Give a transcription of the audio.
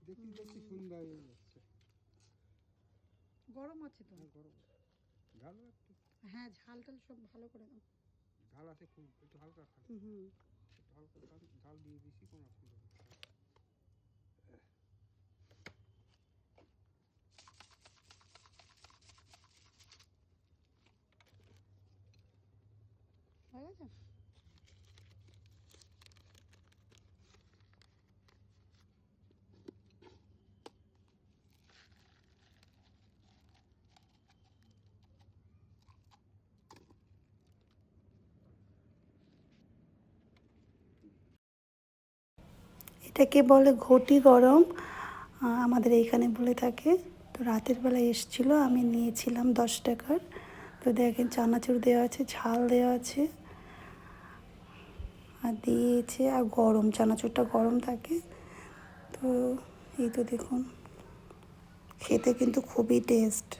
দেখি দেখি সুন্দর হয়ে যাচ্ছে। গরম আছে তো? গরম ঝাল একটু। হ্যাঁ, ঝাল টাল সব ভালো করে দাও। ঝাল আছে খুব, একটু হালকা খান। একটু হালকা খান, ঝাল দিয়ে দিছি, কোনো অসুবিধা নেই। হয়ে গেছে? এটাকে বলে ঘটি গরম, আমাদের এইখানে বলে থাকে। তো রাতের বেলা এসেছিলো, আমি নিয়েছিলাম 10 টাকার। তো দেখেন চানাচুর দেওয়া আছে, ঝাল দেওয়া আছে আর দিয়েছে, আর গরম, চানাচুরটা গরম থাকে। তো এই তো দেখুন, খেতে কিন্তু খুবই টেস্ট।